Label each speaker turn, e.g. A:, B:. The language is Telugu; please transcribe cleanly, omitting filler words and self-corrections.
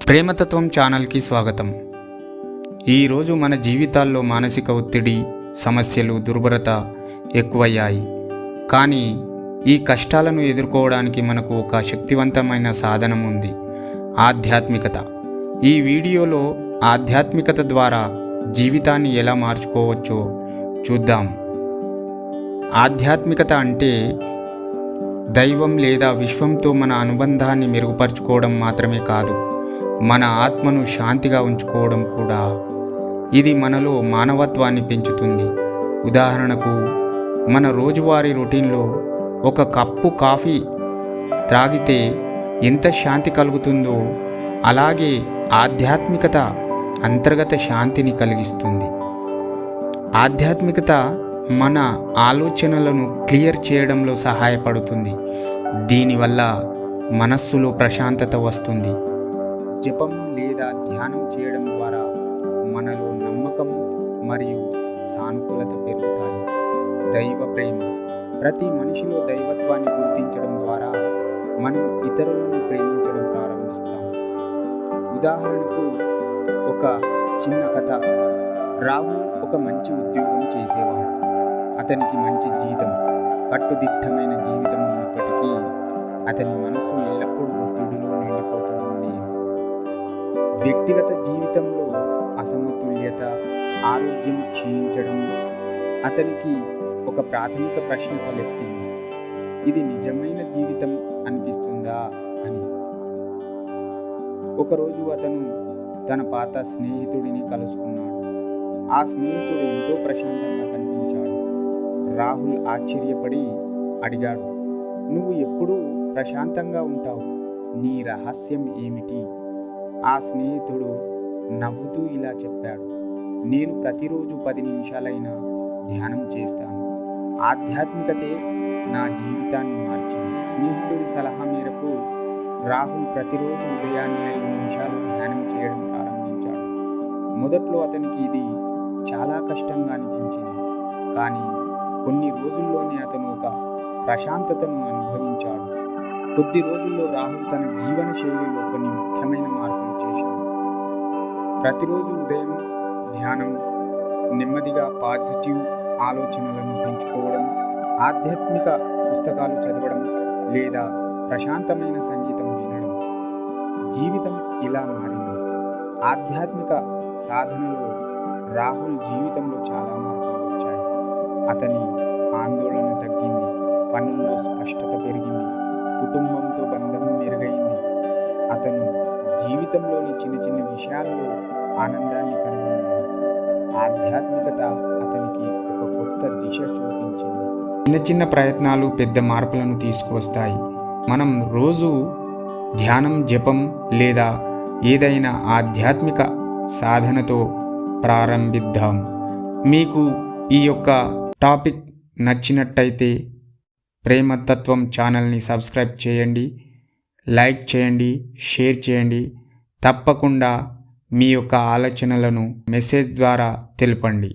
A: ప్రేమతత్వం ఛానల్కి స్వాగతం. ఈరోజు మన జీవితాల్లో మానసిక ఒత్తిడి, సమస్యలు, దుర్భరత ఎక్కువయ్యాయి. కానీ ఈ కష్టాలను ఎదుర్కోవడానికి మనకు ఒక శక్తివంతమైన సాధనం ఉంది, ఆధ్యాత్మికత. ఈ వీడియోలో ఆధ్యాత్మికత ద్వారా జీవితాన్ని ఎలా మార్చుకోవచ్చో చూద్దాం. ఆధ్యాత్మికత అంటే దైవం లేదా విశ్వంతో మన అనుబంధాన్ని మెరుగుపరుచుకోవడం మాత్రమే కాదు, మన ఆత్మను శాంతిగా ఉంచుకోవడం కూడా. ఇది మనలో మానవత్వాన్ని పెంచుతుంది. ఉదాహరణకు, మన రోజువారీ రొటీన్లో ఒక కప్పు కాఫీ త్రాగితే ఎంత శాంతి కలుగుతుందో, అలాగే ఆధ్యాత్మికత అంతర్గత శాంతిని కలిగిస్తుంది. ఆధ్యాత్మికత మన ఆలోచనలను క్లియర్ చేయడంలో సహాయపడుతుంది. దీనివల్ల మనస్సులో ప్రశాంతత వస్తుంది. జపం లేదా ధ్యానం చేయడం ద్వారా మనలో నమ్మకం మరియు సానుకూలత పెరుగుతాయి. దైవ ప్రేమ. ప్రతి మనిషిలో దైవత్వాన్ని గుర్తించడం ద్వారా మనం ఇతరులను ప్రేమించడం ప్రారంభిస్తాం. ఉదాహరణకు, ఒక చిన్న కథ. రాహుల్ ఒక మంచి ఉద్యోగం చేసేవాడు. అతనికి మంచి జీతం, కట్టుదిట్టమైన జీవితం ఉన్నప్పటికీ అతని మనసు ఎల్లప్పుడూ ఒత్తిడిలో నిండిపోతూ ఉండేది. వ్యక్తిగత జీవితంలో అసమతుల్యత, ఆరోగ్యం క్షీణించడంలో అతనికి ఒక ప్రాథమిక ప్రశ్న తలెత్తింది: ఇది నిజమైన జీవితం అనిపిస్తుందా అని. ఒకరోజు అతను తన పాత స్నేహితుడిని కలుసుకున్నాడు. ఆ స్నేహితుడు ఎంతో ప్రశాంతంగా కనిపించాడు. రాహుల్ ఆశ్చర్యపడి అడిగాడు, నువ్వు ఎప్పుడూ ప్రశాంతంగా ఉంటావు, నీ రహస్యం ఏమిటి? ఆ స్నేహితుడు నవ్వుతూ ఇలా చెప్పాడు, నేను ప్రతిరోజు 10 నిమిషాలైనా ధ్యానం చేస్తాను. ఆధ్యాత్మికతే నా జీవితాన్ని మార్చింది. స్నేహితుడి సలహా మేరకు రాహుల్ ప్రతిరోజు ఉదయాన్నే 5 నిమిషాలు ధ్యానం చేయడం ప్రారంభించాడు. మొదట్లో అతనికి ఇది చాలా కష్టంగా అనిపించింది. కానీ కొన్ని రోజుల్లోనే అతను ఒక ప్రశాంతతను అనుభవించాడు. కొద్ది రోజుల్లో రాహుల్ తన జీవన శైలిలో కొన్ని ముఖ్యమైన మార్పులు చేశాడు. ప్రతిరోజు ఉదయం ధ్యానం, నెమ్మదిగా పాజిటివ్ ఆలోచనలను పెంచుకోవడం, ఆధ్యాత్మిక పుస్తకాలు చదవడం లేదా ప్రశాంతమైన సంగీతం వినడం. జీవితం ఇలా మారింది. ఆధ్యాత్మిక సాధనలో రాహుల్ జీవితంలో చాలా మార్పులు వచ్చాయి. అతని ఆందోళన తగ్గింది, పనుల్లో స్పష్టత పెరిగింది, కుటుంబంతో బంధం మెరుగైంది. అతను జీవితంలోని చిన్న చిన్న విషయాల్లో ఆనందాన్ని కనుగొన్నాడు. ఆధ్యాత్మికత అతనికి ఒక కొత్త దిశ చూపించింది. చిన్న చిన్న ప్రయత్నాలు పెద్ద మార్పులను తీసుకువస్తాయి. మనం రోజు ధ్యానం, జపం లేదా ఏదైనా ఆధ్యాత్మిక సాధనతో ప్రారంభిద్దాం. మీకు ఈ యొక్క టాపిక్ నచ్చినట్టయితే ప్రేమతత్వం ఛానల్ని సబ్స్క్రైబ్ చేయండి, లైక్ చేయండి, షేర్ చేయండి. తప్పకుండా మీ యొక్క ఆలోచనలను మెసేజ్ ద్వారా తెలపండి.